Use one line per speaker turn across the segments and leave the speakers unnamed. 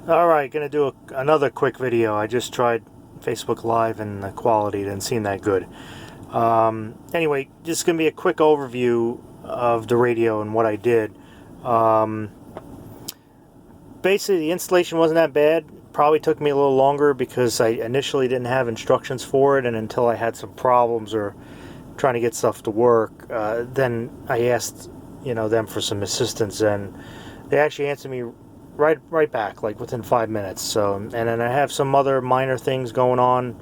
Alright, gonna do another quick video. I just tried Facebook Live and the quality didn't seem that good. Anyway, just gonna be a quick overview of the radio and what I did. Basically, the installation wasn't that bad. Probably took me a little longer because I initially didn't have instructions for it, and until I had some problems or trying to get stuff to work, then I asked them for some assistance, and they actually answered me right back, like within 5 minutes. So, and then I have some other minor things going on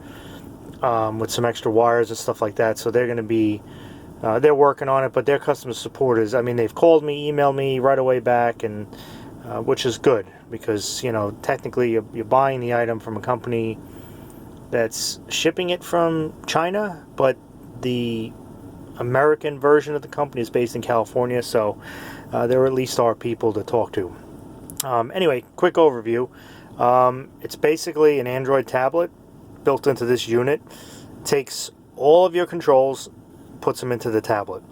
with some extra wires and stuff like that. So they're going to be they're working on it, but their customer support is, I mean, they've called me, emailed me right away back, and which is good because technically you're buying the item from a company that's shipping it from China, but the American version of the company is based in California, so there at least are people to talk to. Anyway, quick overview. It's basically an Android tablet built into this unit. Takes all of your controls, puts them into the tablet.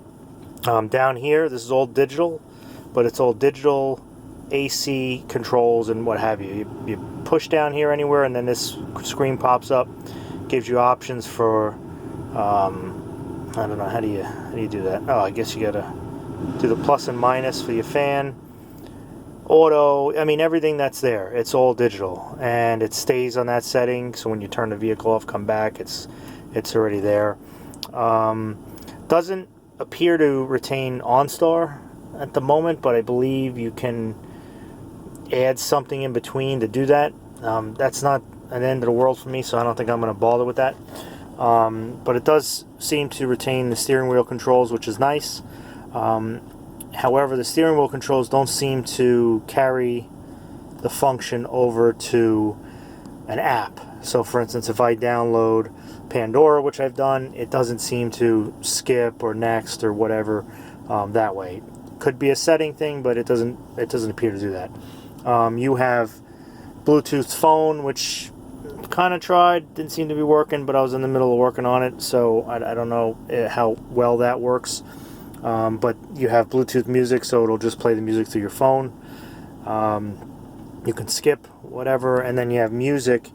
Down here, this is all digital, but it's all digital AC controls and what have you. You push down here anywhere, and then this screen pops up, gives you options for I don't know, how do you do that? Oh, I guess you gotta do the plus and minus for your fan. Auto, I mean, everything that's there, it's all digital, and it stays on that setting, so when you turn the vehicle off, come back, it's already there. Doesn't appear to retain OnStar at the moment, but I believe you can add something in between to do that. That's not an end of the world for me, so I don't think I'm going to bother with that. But it does seem to retain the steering wheel controls, which is nice. However, the steering wheel controls don't seem to carry the function over to an app. So for instance, if I download Pandora, which I've done, it doesn't seem to skip or next or whatever that way. Could be a setting thing, but it doesn't appear to do that. You have Bluetooth phone, which kind of tried, didn't seem to be working, but I was in the middle of working on it, so I don't know how well that works. But you have Bluetooth music, so it'll just play the music through your phone. You can skip whatever, and then you have music,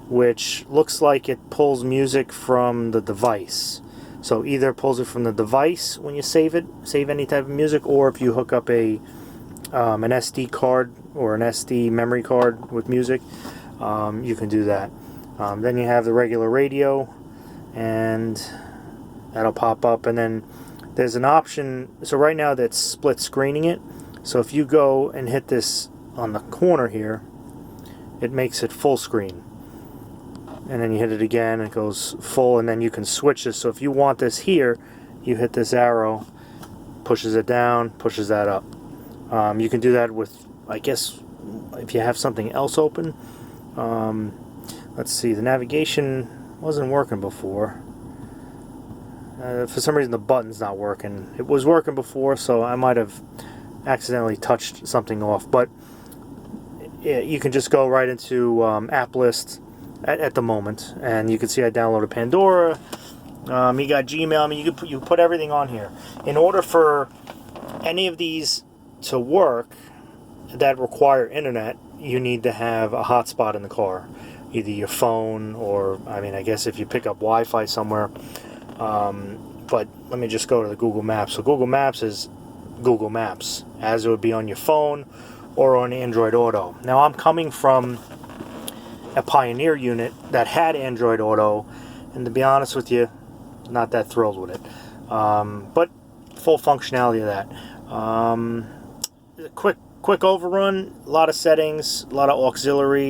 which looks like it pulls music from the device. So either pulls it from the device when you save any type of music, or if you hook up an SD card or an SD memory card with music, you can do that. Then you have the regular radio, and that'll pop up, and then there's an option. So right now that's split screening it. So if you go and hit this on the corner here, it makes it full screen. And then you hit it again, it goes full, and then you can switch this. So if you want this here, you hit this arrow, pushes it down, pushes that up. You can do that with, I guess, if you have something else open. Let's see, the navigation wasn't working before. For some reason the button's not working. It was working before, so I might have accidentally touched something off. But you can just go right into app list at the moment, and you can see I downloaded Pandora. You got Gmail. I mean, you put everything on here. In order for any of these to work that require internet, you need to have a hotspot in the car, either your phone or, I mean, I guess if you pick up Wi-Fi somewhere. But let me just go to the Google Maps. So Google Maps is Google Maps, as it would be on your phone or on Android Auto. Now I'm coming from a Pioneer unit that had Android Auto, and to be honest with you, not that thrilled with it. But full functionality of that. Quick overrun, a lot of settings, a lot of auxiliary